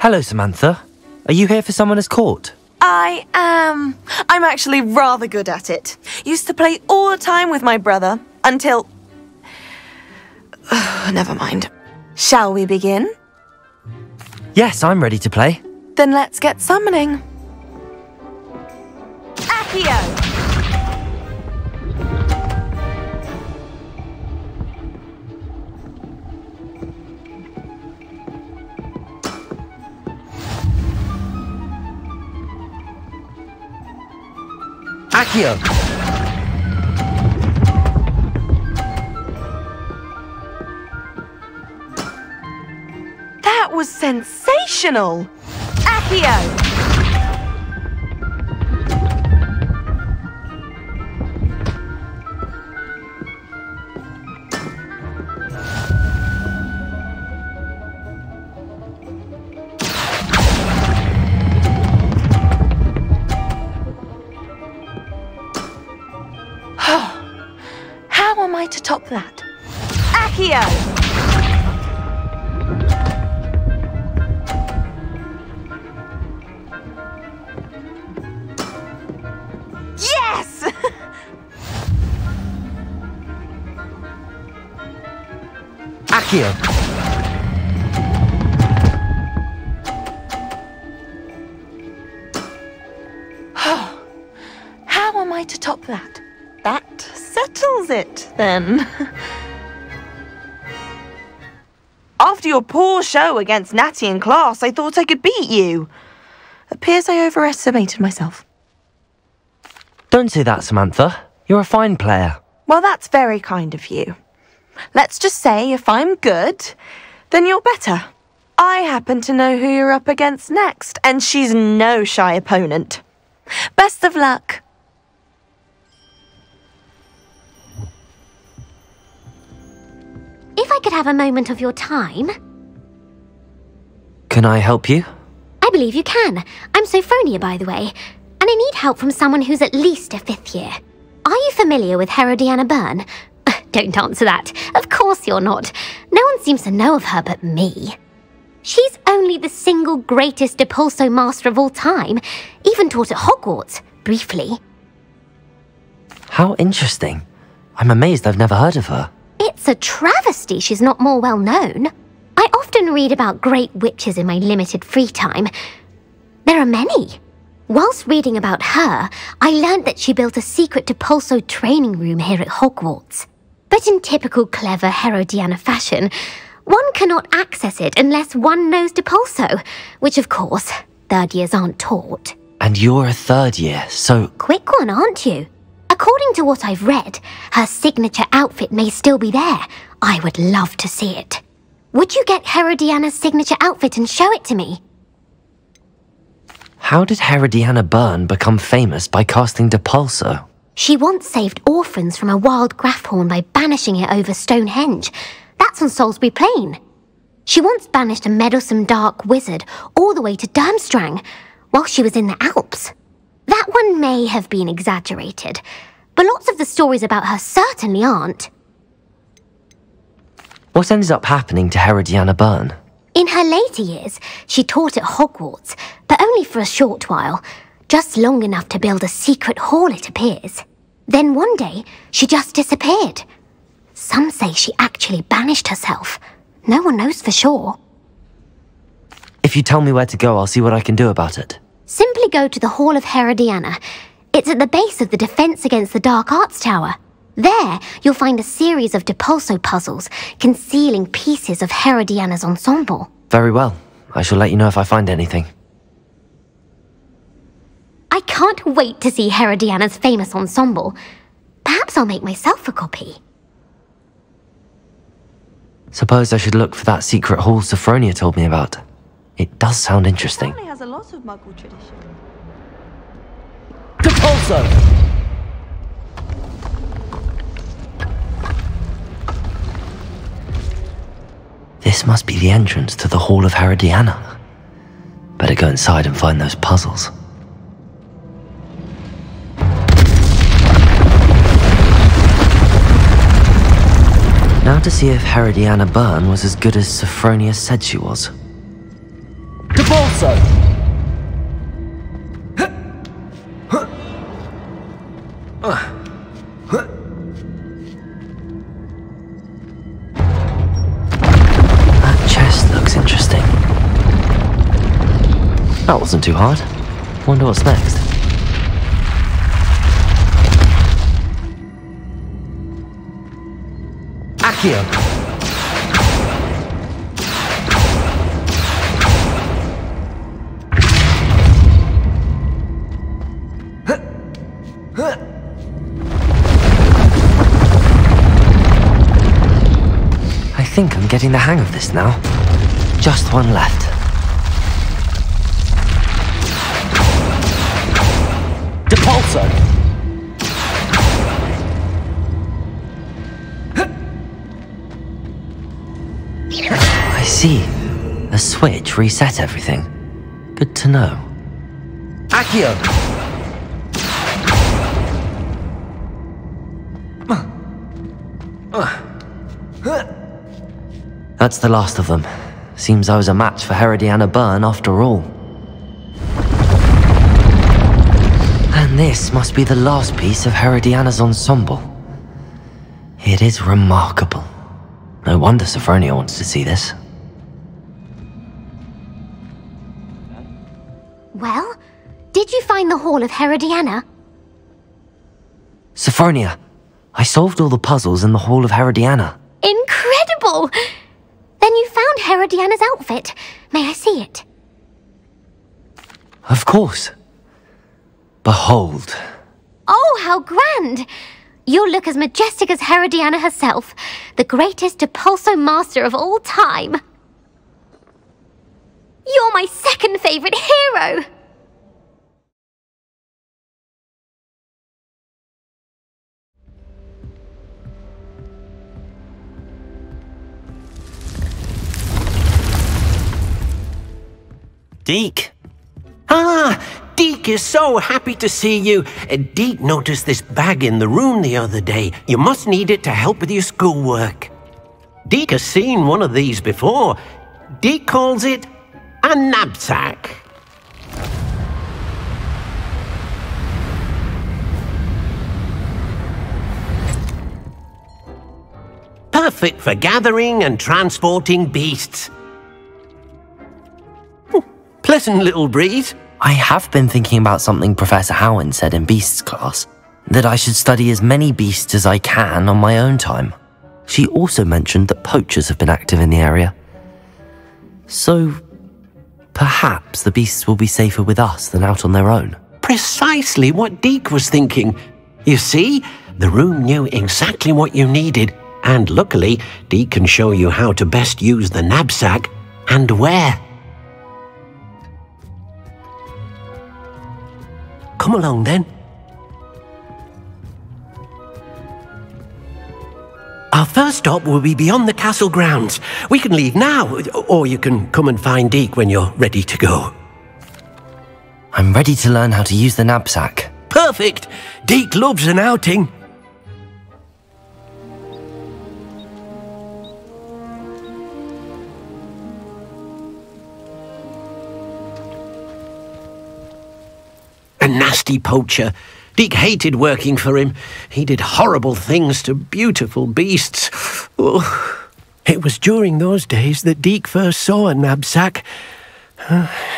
Hello, Samantha. Are you here for Summoner's Court? I am. I'm actually rather good at it. Used to play all the time with my brother, until... Never mind. Shall we begin? Yes, I'm ready to play. Then let's get summoning. Accio! Accio! That was sensational! Accio! How am I to top that? Accio! Yes! Accio! How am I to top that? That settles it, then. After your poor show against Natty in class, I thought I could beat you. Appears I overestimated myself. Don't say that, Samantha. You're a fine player. Well, that's very kind of you. Let's just say if I'm good, then you're better. I happen to know who you're up against next, and she's no shy opponent. Best of luck. If I could have a moment of your time... Can I help you? I believe you can. I'm Sophronia, by the way, and I need help from someone who's at least a 5th year. Are you familiar with Herodiana Byrne? Don't answer that. Of course you're not. No one seems to know of her but me. She's only the single greatest Depulso master of all time, even taught at Hogwarts, briefly. How interesting. I'm amazed I've never heard of her. It's a travesty she's not more well known. I often read about great witches in my limited free time. There are many. Whilst reading about her, I learned that she built a secret Depulso training room here at Hogwarts. But in typical clever Herodiana fashion, one cannot access it unless one knows Depulso, which of course, 3rd years aren't taught. And you're a 3rd year, so... Quick one, aren't you? According to what I've read, her signature outfit may still be there. I would love to see it. Would you get Herodiana's signature outfit and show it to me? How did Herodiana Byrne become famous by casting Depulso? She once saved orphans from a wild Graffhorn by banishing it over Stonehenge. That's on Salisbury Plain. She once banished a meddlesome dark wizard all the way to Durmstrang while she was in the Alps. That one may have been exaggerated, but lots of the stories about her certainly aren't. What ended up happening to Herodiana Byrne? In her later years, she taught at Hogwarts, but only for a short while, just long enough to build a secret hall, it appears. Then one day, she just disappeared. Some say she actually banished herself. No one knows for sure. If you tell me where to go, I'll see what I can do about it. Simply go to the Hall of Herodiana. It's at the base of the Defense Against the Dark Arts Tower. There, you'll find a series of Depulso puzzles concealing pieces of Herodiana's ensemble. Very well. I shall let you know if I find anything. I can't wait to see Herodiana's famous ensemble. Perhaps I'll make myself a copy. Suppose I should look for that secret hall Sophronia told me about. It does sound interesting. Family has a lot of Muggle tradition. Depulso! This must be the entrance to the Hall of Herodiana. Better go inside and find those puzzles. Now to see if Herodiana Byrne was as good as Sophronia said she was. Depulso! Depulso! That chest looks interesting. That wasn't too hard. Wonder what's next. Accio! I think I'm getting the hang of this now. Just one left. Depulso! I see. A switch reset everything. Good to know. Accio! That's the last of them. Seems I was a match for Herodiana Byrne after all. And this must be the last piece of Herodiana's ensemble. It is remarkable. No wonder Sirona wants to see this. Well, did you find the Hall of Herodiana? Sirona, I solved all the puzzles in the Hall of Herodiana. Incredible! Then you found Herodiana's outfit. May I see it? Of course. Behold. Oh, how grand! You'll look as majestic as Herodiana herself, the greatest Depulso master of all time. You're my second favorite hero! Deek. Ah, Deek is so happy to see you. Deek noticed this bag in the room the other day. You must need it to help with your schoolwork. Deek has seen one of these before. Deek calls it a knapsack. Perfect for gathering and transporting beasts. Pleasant little breeze. I have been thinking about something Professor Howin said in Beasts class, that I should study as many beasts as I can on my own time. She also mentioned that poachers have been active in the area. So, perhaps the beasts will be safer with us than out on their own. Precisely what Deek was thinking. You see, the room knew exactly what you needed, and luckily, Deek can show you how to best use the knapsack and where. Come along then. Our first stop will be beyond the castle grounds. We can leave now, or you can come and find Deek when you're ready to go. I'm ready to learn how to use the knapsack. Perfect! Deek loves an outing. A nasty poacher. Deek hated working for him. He did horrible things to beautiful beasts. Oh. It was during those days that Deek first saw a knapsack.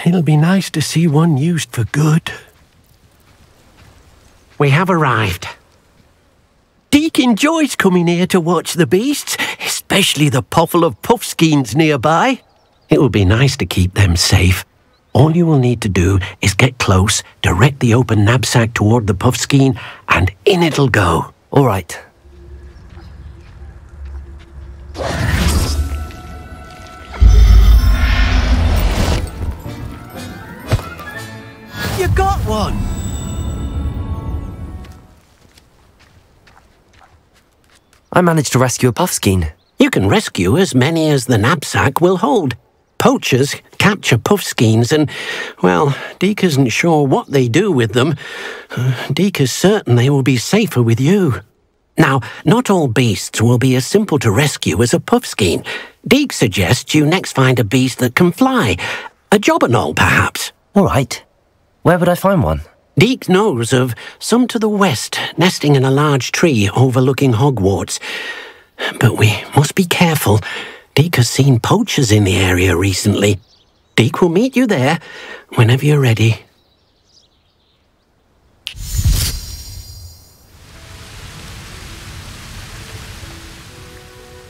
It'll be nice to see one used for good. We have arrived. Deek enjoys coming here to watch the beasts, especially the puffle of puffskeins nearby. It will be nice to keep them safe. All you will need to do is get close, direct the open knapsack toward the puffskein, and in it'll go. All right. You got one! I managed to rescue a puffskein. You can rescue as many as the knapsack will hold. Poachers capture puffskeins and, well, Deek isn't sure what they do with them. Deek is certain they will be safer with you. Now, not all beasts will be as simple to rescue as a puffskein. Deek suggests you next find a beast that can fly. A jobberknoll, perhaps? All right. Where would I find one? Deek knows of some to the west, nesting in a large tree overlooking Hogwarts. But we must be careful. Deek has seen poachers in the area recently. Deek will meet you there whenever you're ready.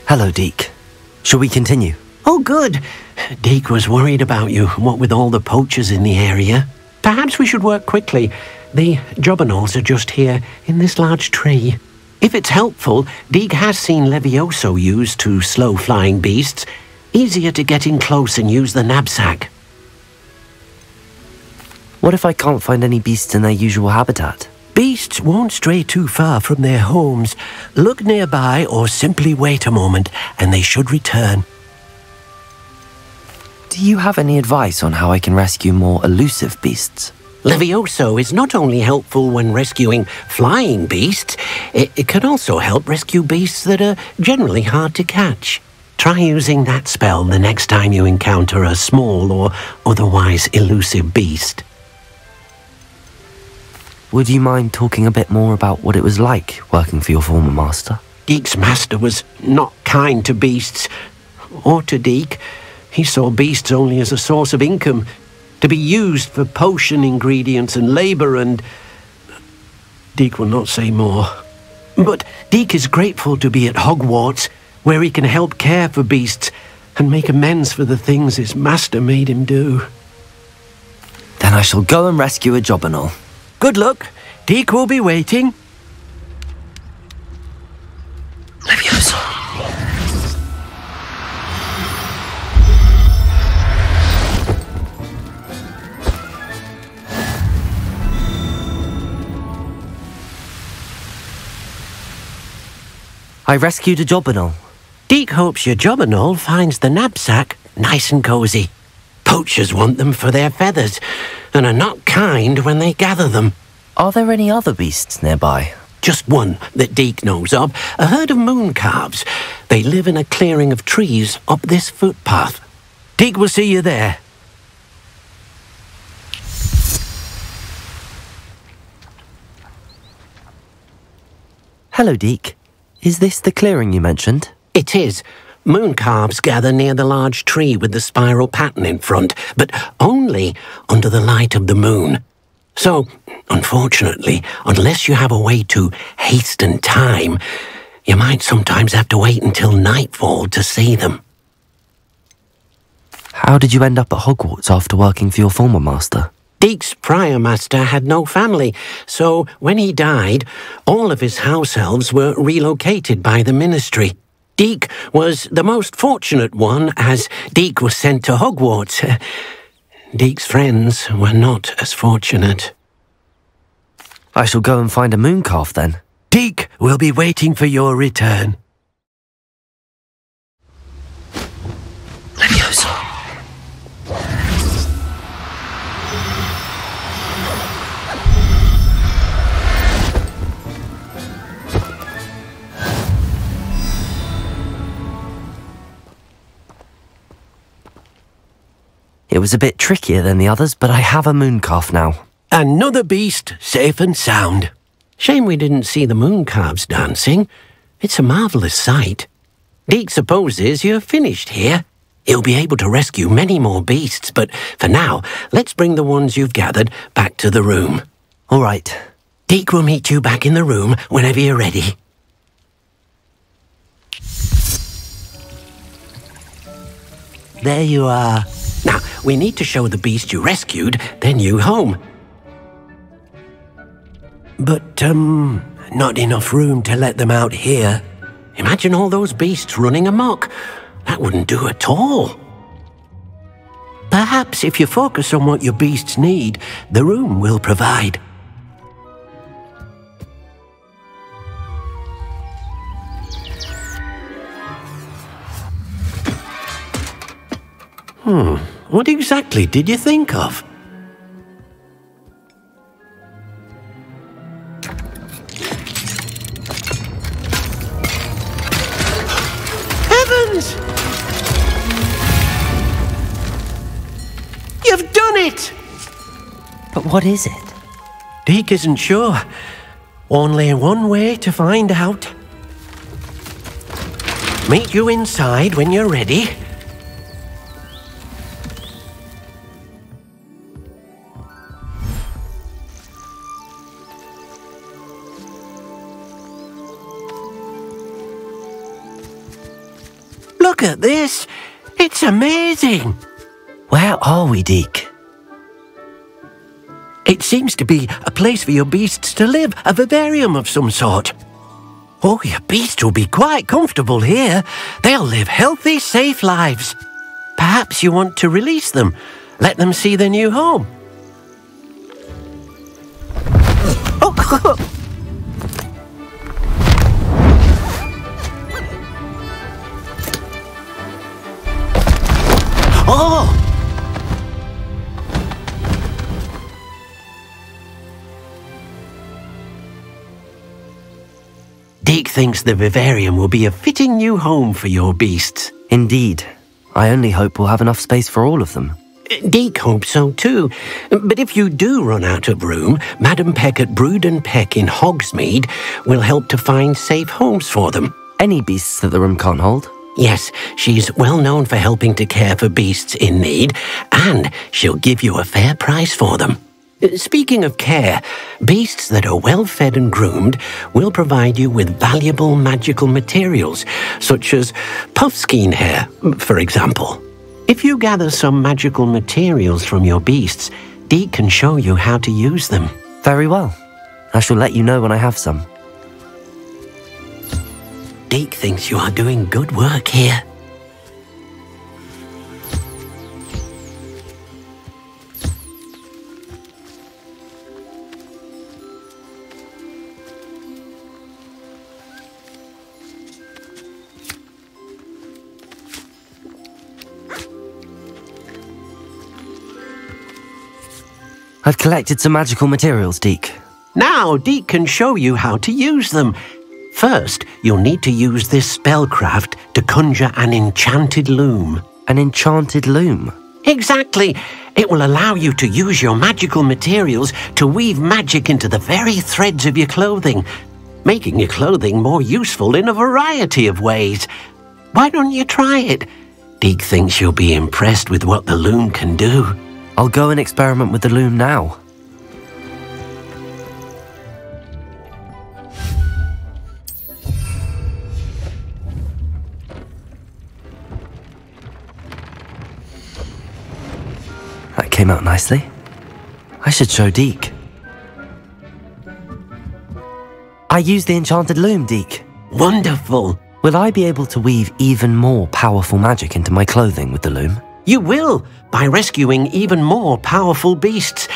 Hello, Deek. Shall we continue? Oh, good. Deek was worried about you, what with all the poachers in the area. Perhaps we should work quickly. The jobberknolls are just here, in this large tree. If it's helpful, Deek has seen Levioso used to slow flying beasts. Easier to get in close and use the knapsack. What if I can't find any beasts in their usual habitat? Beasts won't stray too far from their homes. Look nearby or simply wait a moment, and they should return. Do you have any advice on how I can rescue more elusive beasts? Levioso is not only helpful when rescuing flying beasts, it can also help rescue beasts that are generally hard to catch. Try using that spell the next time you encounter a small or otherwise elusive beast. Would you mind talking a bit more about what it was like working for your former master? Deek's master was not kind to beasts, or to Deek. He saw beasts only as a source of income, to be used for potion ingredients and labour and... Deek will not say more. But Deek is grateful to be at Hogwarts, where he can help care for beasts and make amends for the things his master made him do. Then I shall go and rescue a jobberknoll. Good luck. Deek will be waiting. Levioso. I rescued a jobberknoll. Deek hopes your jobberknoll finds the knapsack nice and cosy. Poachers want them for their feathers, and are not kind when they gather them. Are there any other beasts nearby? Just one that Deek knows of, a herd of mooncalves. They live in a clearing of trees up this footpath. Deek will see you there. Hello, Deek. Is this the clearing you mentioned? It is. Mooncalves gather near the large tree with the spiral pattern in front, but only under the light of the moon. So, unfortunately, unless you have a way to hasten time, you might sometimes have to wait until nightfall to see them. How did you end up at Hogwarts after working for your former master? Deek's prior master had no family, so when he died, all of his house elves were relocated by the ministry. Deek was the most fortunate one, as Deek was sent to Hogwarts. Deek's friends were not as fortunate. I shall go and find a mooncalf then. Deek will be waiting for your return. Levioso. It was a bit trickier than the others, but I have a mooncalf now. Another beast, safe and sound. Shame we didn't see the mooncalves dancing. It's a marvellous sight. Deek supposes you're finished here. He'll be able to rescue many more beasts, but for now, let's bring the ones you've gathered back to the room. All right. Deek will meet you back in the room whenever you're ready. There you are. Now, we need to show the beast you rescued their new home. But, not enough room to let them out here. Imagine all those beasts running amok. That wouldn't do at all. Perhaps if you focus on what your beasts need, the room will provide. What exactly did you think of? Heavens! it! But what is it? Deke isn't sure. Only one way to find out. Meet you inside when you're ready. Look at this! It's amazing! Where are we, Deke? It seems to be a place for your beasts to live, a vivarium of some sort. Oh, your beasts will be quite comfortable here. They'll live healthy, safe lives. Perhaps you want to release them, let them see their new home. Oh. Oh! Deke thinks the vivarium will be a fitting new home for your beasts. Indeed. I only hope we'll have enough space for all of them. Deke hopes so too. But if you do run out of room, Madam Peck at Brood and Peck in Hogsmeade will help to find safe homes for them. Any beasts that the room can't hold? Yes, she's well known for helping to care for beasts in need, and she'll give you a fair price for them. Speaking of care, beasts that are well fed and groomed will provide you with valuable magical materials, such as puffskein hair, for example. If you gather some magical materials from your beasts, Deke can show you how to use them. Very well. I shall let you know when I have some. Deke thinks you are doing good work here. I've collected some magical materials, Deke. Now Deke can show you how to use them. First, you'll need to use this spellcraft to conjure an enchanted loom. An enchanted loom? Exactly. It will allow you to use your magical materials to weave magic into the very threads of your clothing, making your clothing more useful in a variety of ways. Why don't you try it? Deke thinks you'll be impressed with what the loom can do. I'll go and experiment with the loom now. That came out nicely. I should show Deke. I used the enchanted loom, Deke. Wonderful. Will I be able to weave even more powerful magic into my clothing with the loom? You will, by rescuing even more powerful beasts.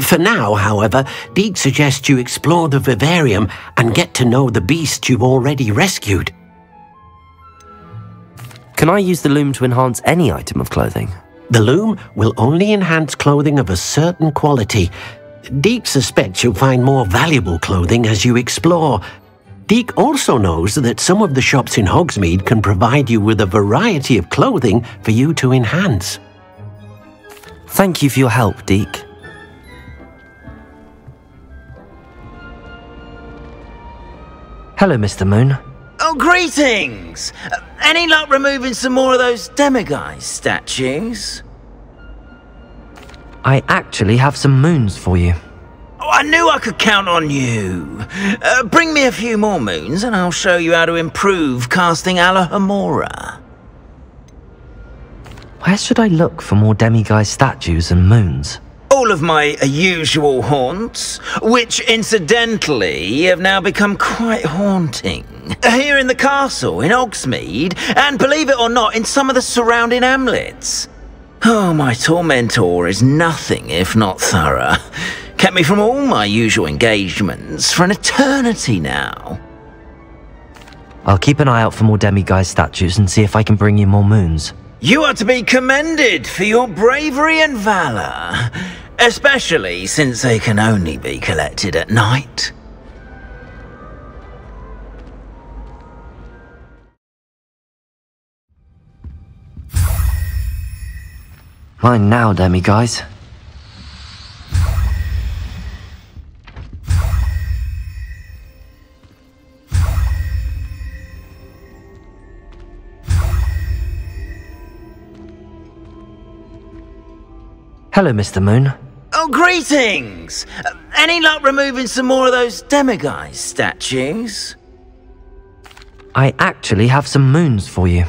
For now, however, Deke suggests you explore the vivarium and get to know the beasts you've already rescued. Can I use the loom to enhance any item of clothing? The loom will only enhance clothing of a certain quality. Deke suspects you'll find more valuable clothing as you explore. Deke also knows that some of the shops in Hogsmeade can provide you with a variety of clothing for you to enhance. Thank you for your help, Deke. Hello, Mr. Moon. Oh, greetings! Any luck removing some more of those demiguise statues? I actually have some moons for you. Oh, I knew I could count on you. Bring me a few more moons and I'll show you how to improve casting Alohomora. Where should I look for more demiguise statues and moons? All of my usual haunts, which incidentally have now become quite haunting. Here in the castle, in Hogsmeade, and believe it or not, in some of the surrounding hamlets. Oh, my tormentor is nothing if not thorough. Kept me from all my usual engagements for an eternity now. I'll keep an eye out for more demiguise statues and see if I can bring you more moons. You are to be commended for your bravery and valor, especially since they can only be collected at night. Mine now, demiguise. Hello, Mr. Moon. Oh, greetings! Any luck removing some more of those demiguise statues? I actually have some moons for you.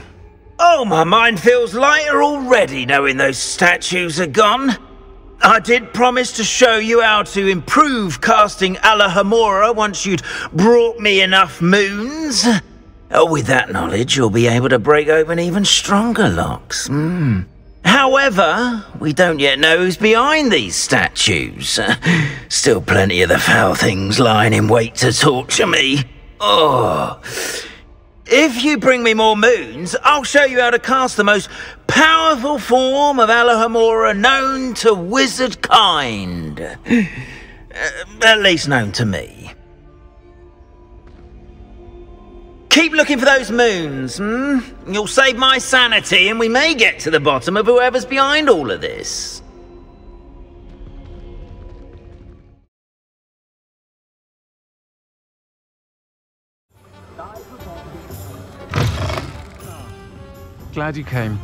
Oh, my mind feels lighter already knowing those statues are gone. I did promise to show you how to improve casting Alohomora once you'd brought me enough moons. With that knowledge, you'll be able to break open even stronger locks. However, we don't yet know who's behind these statues. Still plenty of the foul things lying in wait to torture me. Oh. If you bring me more moons, I'll show you how to cast the most powerful form of Alohomora known to wizard kind. At least known to me. Keep looking for those moons, You'll save my sanity and we may get to the bottom of whoever's behind all of this. Glad you came.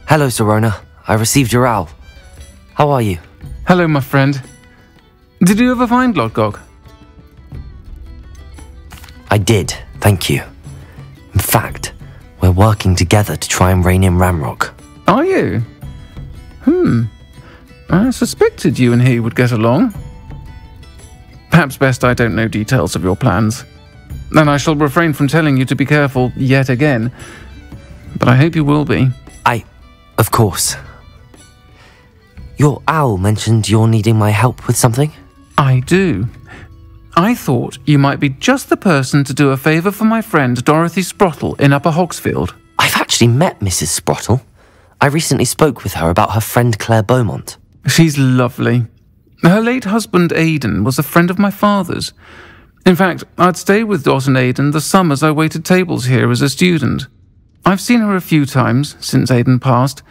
Hello, Sirona. I received your owl. How are you? Hello, my friend. Did you ever find Lodgok? I did, thank you. In fact, we're working together to try and rein in Ramrock. Are you? I suspected you and he would get along. Perhaps best I don't know details of your plans. And I shall refrain from telling you to be careful yet again. But I hope you will be. Of course. Your owl mentioned you're needing my help with something? I do. I thought you might be just the person to do a favour for my friend Dorothy Sprottle in Upper Hogsfield. I've actually met Mrs. Sprottle. I recently spoke with her about her friend Claire Beaumont. She's lovely. Her late husband Aidan was a friend of my father's. In fact, I'd stay with Dot and Aidan the summers I waited tables here as a student. I've seen her a few times since Aidan passed,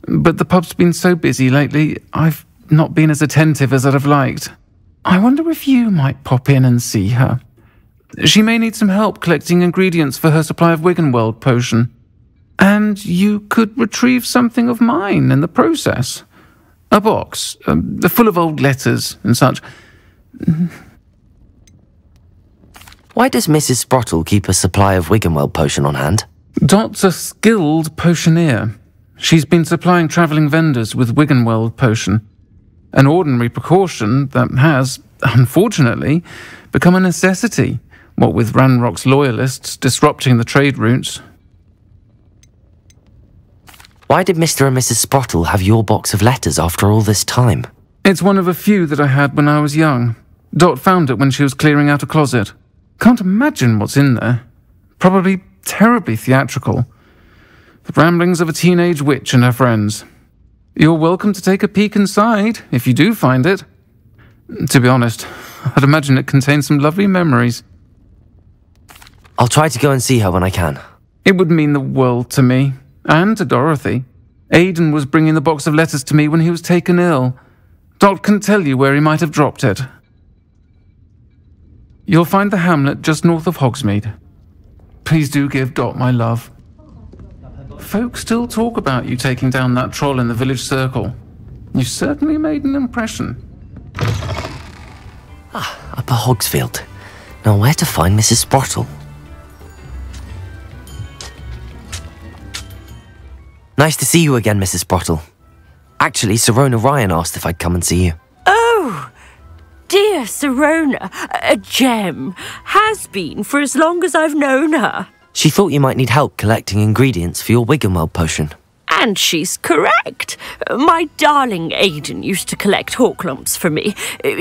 but the pub's been so busy lately, I've not been as attentive as I'd have liked. I wonder if you might pop in and see her. She may need some help collecting ingredients for her supply of Wiggenweld potion. And you could retrieve something of mine in the process. A box, full of old letters and such. Why does Mrs. Sprottle keep a supply of Wiggenweld potion on hand? Dot's a skilled potioneer. She's been supplying travelling vendors with Wiggenweld potion. An ordinary precaution that has, unfortunately, become a necessity, what with Ranrock's loyalists disrupting the trade routes. Why did Mr. and Mrs. Sprottle have your box of letters after all this time? It's one of a few that I had when I was young. Dot found it when she was clearing out a closet. Can't imagine what's in there. Probably terribly theatrical. The ramblings of a teenage witch and her friends. You're welcome to take a peek inside, if you do find it. To be honest, I'd imagine it contains some lovely memories. I'll try to go and see her when I can. It would mean the world to me, and to Dorothy. Aidan was bringing the box of letters to me when he was taken ill. Dot can tell you where he might have dropped it. You'll find the hamlet just north of Hogsmeade. Please do give Dot my love. Folk still talk about you taking down that troll in the village circle. You certainly made an impression. Upper Hogsfield. Now where to find Mrs. Sprottle? Nice to see you again, Mrs. Sprottle. Actually, Sirona Ryan asked if I'd come and see you. Oh, dear Sirona, a gem. Has been for as long as I've known her. She thought you might need help collecting ingredients for your Wiggenweld potion. And she's correct. My darling Aidan used to collect hawklumps for me.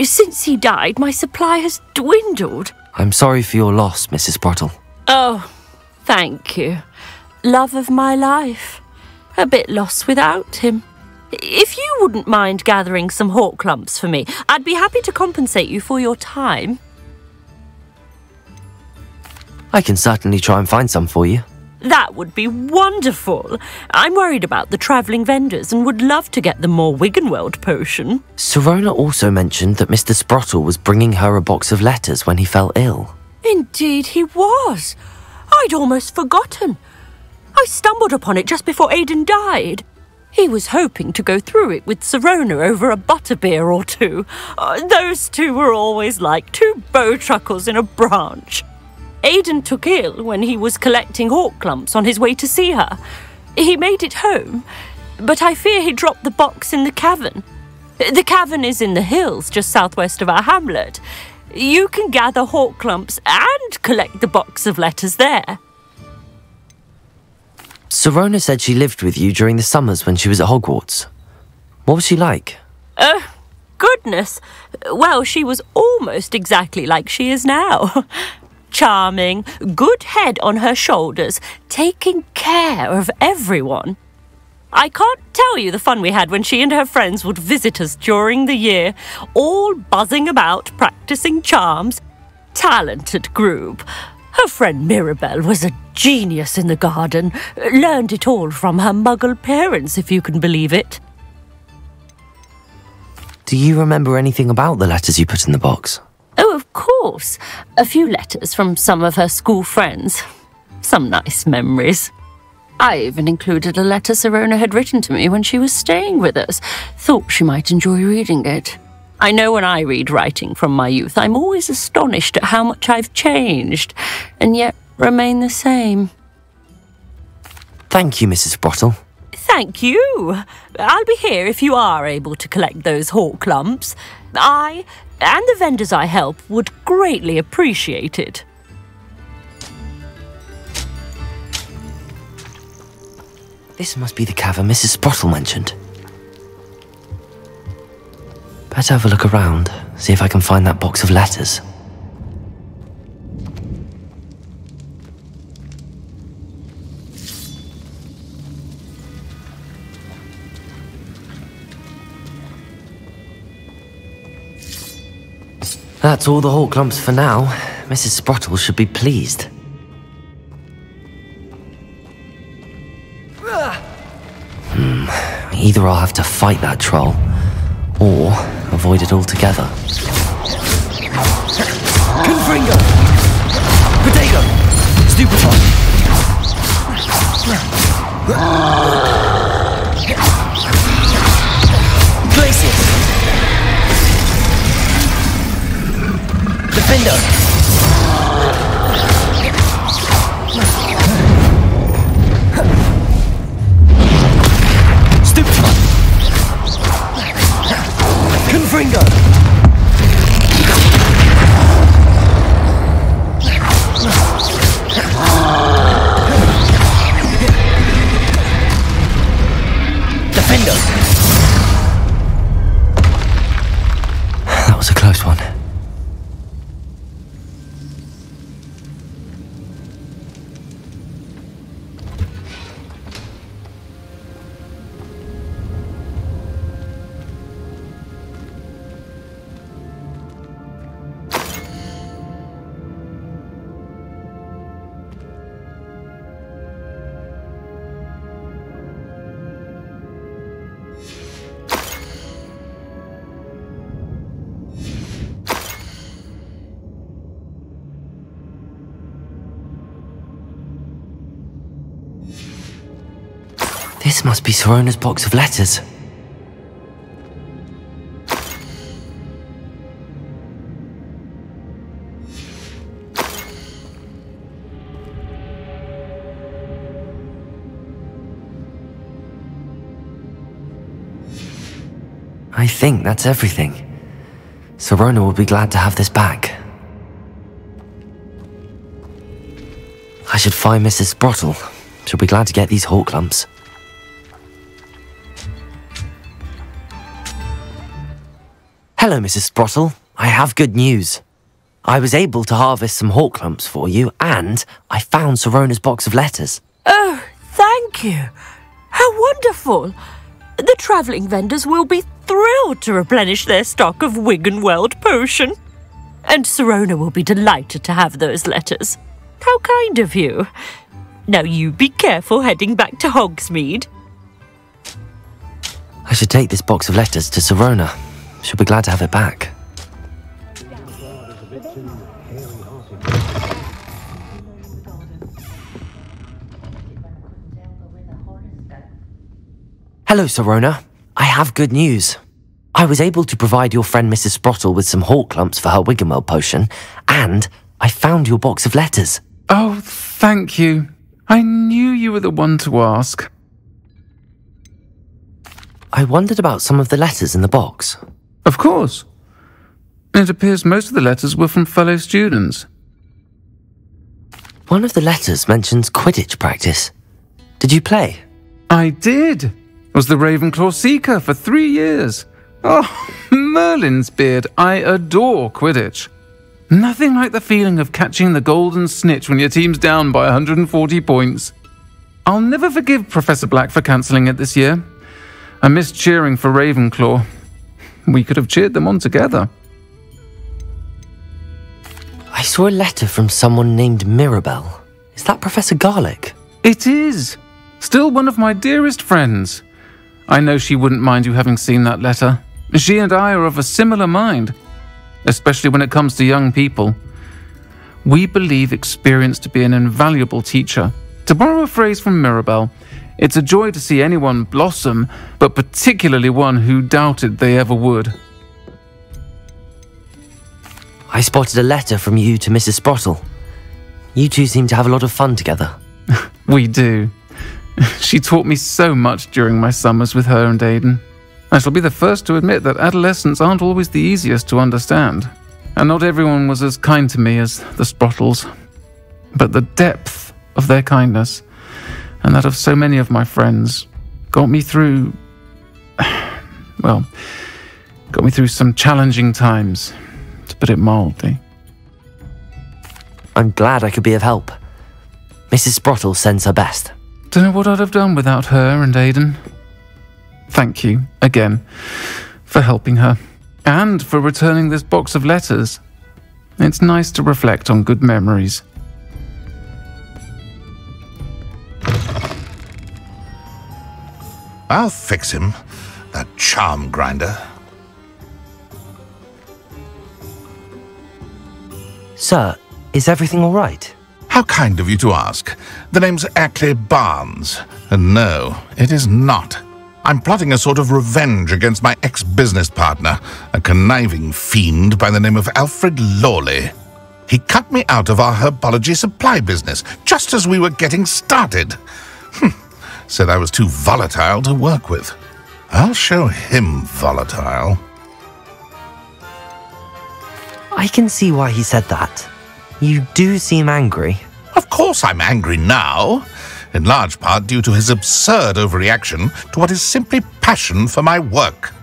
Since he died, my supply has dwindled. I'm sorry for your loss, Mrs. Sprottle. Oh, thank you. Love of my life. A bit lost without him. If you wouldn't mind gathering some hawklumps for me, I'd be happy to compensate you for your time. I can certainly try and find some for you. That would be wonderful. I'm worried about the travelling vendors and would love to get them more Wiggenweld potion. Sirona also mentioned that Mr. Sprottle was bringing her a box of letters when he fell ill. Indeed he was. I'd almost forgotten. I stumbled upon it just before Aidan died. He was hoping to go through it with Sirona over a butterbeer or two. Those two were always like two bowtruckles in a branch. Aidan took ill when he was collecting hawk clumps on his way to see her. He made it home, but I fear he dropped the box in the cavern. The cavern is in the hills just southwest of our hamlet. You can gather hawk clumps and collect the box of letters there. Sirona said she lived with you during the summers when she was at Hogwarts. What was she like? Goodness. Well, she was almost exactly like she is now. Charming, good head on her shoulders, taking care of everyone. I can't tell you the fun we had when she and her friends would visit us during the year, all buzzing about, practicing charms. Talented group. Her friend Mirabelle was a genius in the garden. Learned it all from her muggle parents, if you can believe it. Do you remember anything about the letters you put in the box? Oh, of course. A few letters from some of her school friends. Some nice memories. I even included a letter Sirona had written to me when she was staying with us. Thought she might enjoy reading it. I know when I read writing from my youth, I'm always astonished at how much I've changed, and yet remain the same. Thank you, Mrs. Sprottle. Thank you. I'll be here if you are able to collect those hawk clumps. I, and the vendors I help, would greatly appreciate it. This must be the cavern Mrs. Sprottle mentioned. Better have a look around, see if I can find that box of letters. That's all the hawk clumps for now. Mrs. Sprottle should be pleased. Either I'll have to fight that troll, or avoid it altogether. Confringo! Potato! Stupefy! Glacius! Defender! Stupefy! Confringo! Defender! That was a close one. This must be Sirona's box of letters. I think that's everything. Sirona will be glad to have this back. I should find Mrs. Sprottle. She'll be glad to get these hawk clumps. Hello, Mrs. Sprottle. I have good news. I was able to harvest some hawk clumps for you, and I found Sirona's box of letters. Oh, thank you. How wonderful. The travelling vendors will be thrilled to replenish their stock of Wiggenweld potion. And Sirona will be delighted to have those letters. How kind of you. Now you be careful heading back to Hogsmeade. I should take this box of letters to Sirona. She'll be glad to have it back. Hello, Sirona. I have good news. I was able to provide your friend Mrs. Sprottle with some hawk lumps for her Wiggenweld potion, and I found your box of letters. Oh, thank you. I knew you were the one to ask. I wondered about some of the letters in the box. Of course. It appears most of the letters were from fellow students. One of the letters mentions Quidditch practice. Did you play? I did. Was the Ravenclaw Seeker for 3 years. Oh, Merlin's beard. I adore Quidditch. Nothing like the feeling of catching the golden snitch when your team's down by 140 points. I'll never forgive Professor Black for cancelling it this year. I missed cheering for Ravenclaw. We could have cheered them on together. I saw a letter from someone named Mirabelle. Is that Professor Garlick? It is. Still one of my dearest friends. I know she wouldn't mind you having seen that letter. She and I are of a similar mind, especially when it comes to young people. We believe experience to be an invaluable teacher. To borrow a phrase from Mirabelle, it's a joy to see anyone blossom, but particularly one who doubted they ever would. I spotted a letter from you to Mrs. Sprottle. You two seem to have a lot of fun together. We do. She taught me so much during my summers with her and Aiden. I shall be the first to admit that adolescents aren't always the easiest to understand, and not everyone was as kind to me as the Sprottles. But the depth of their kindness, and that of so many of my friends, got me through some challenging times, to put it mildly. I'm glad I could be of help. Mrs. Sprottle sends her best. Don't know what I'd have done without her and Aiden. Thank you, again, for helping her, and for returning this box of letters. It's nice to reflect on good memories. I'll fix him, that charm grinder. Sir, is everything all right? How kind of you to ask. The name's Ackley Barnes, and no, it is not. I'm plotting a sort of revenge against my ex-business partner, a conniving fiend by the name of Alfred Lawley. He cut me out of our herbology supply business just as we were getting started. Said I was too volatile to work with. I'll show him volatile. I can see why he said that. You do seem angry. Of course I'm angry now, in large part due to his absurd overreaction to what is simply passion for my work.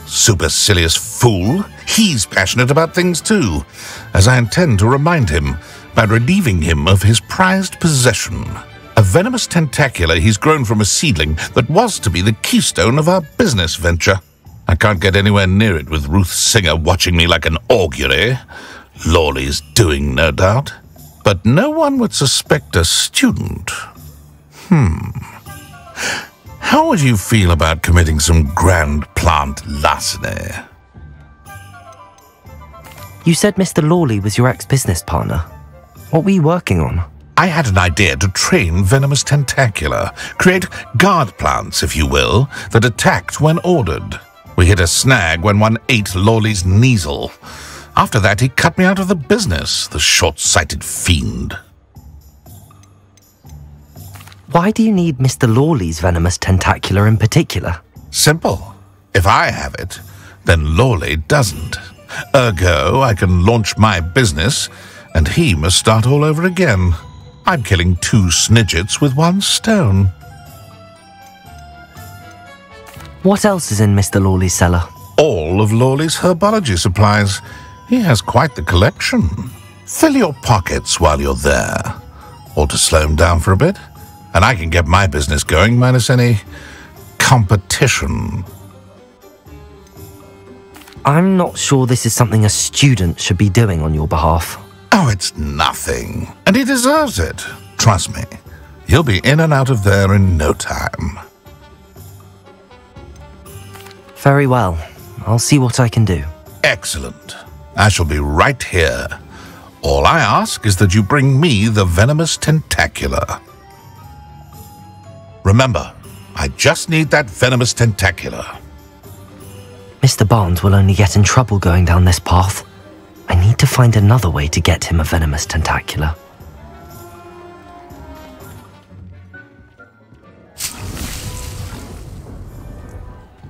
Supercilious fool, he's passionate about things too, as I intend to remind him by relieving him of his prized possession, a venomous tentacula he's grown from a seedling that was to be the keystone of our business venture. I can't get anywhere near it with Ruth Singer watching me like an augury. Lawley's doing, no doubt. But no one would suspect a student. How would you feel about committing some grand plant larceny? You said Mr. Lawley was your ex-business partner. What were you working on? I had an idea to train venomous tentacula, create guard plants, if you will, that attacked when ordered. We hit a snag when one ate Lawley's Kneasel. After that, he cut me out of the business, the short-sighted fiend. Why do you need Mr. Lawley's venomous tentacula in particular? Simple. If I have it, then Lawley doesn't. Ergo, I can launch my business, and he must start all over again. I'm killing 2 snidgets with 1 stone. What else is in Mr. Lawley's cellar? All of Lawley's herbology supplies. He has quite the collection. Fill your pockets while you're there. Or to slow him down for a bit, and I can get my business going minus any competition. I'm not sure this is something a student should be doing on your behalf. Oh, it's nothing. And he deserves it. Trust me. He'll be in and out of there in no time. Very well. I'll see what I can do. Excellent. I shall be right here. All I ask is that you bring me the venomous tentacula. Remember, I just need that venomous tentacular. Mr. Barnes will only get in trouble going down this path. I need to find another way to get him a venomous tentacular.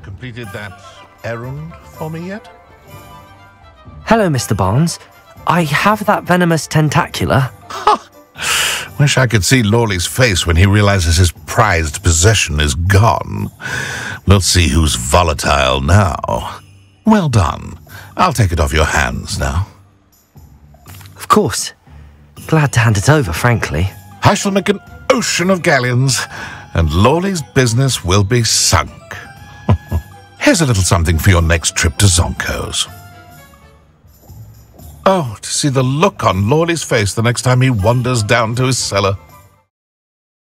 Completed that errand for me yet? Hello, Mr. Barnes. I have that venomous tentacular. Wish I could see Lawley's face when he realizes his prized possession is gone. We'll see who's volatile now. Well done. I'll take it off your hands now. Of course. Glad to hand it over, frankly. I shall make an ocean of galleons, and Lawley's business will be sunk. Here's a little something for your next trip to Zonko's. Oh, to see the look on Lawley's face the next time he wanders down to his cellar.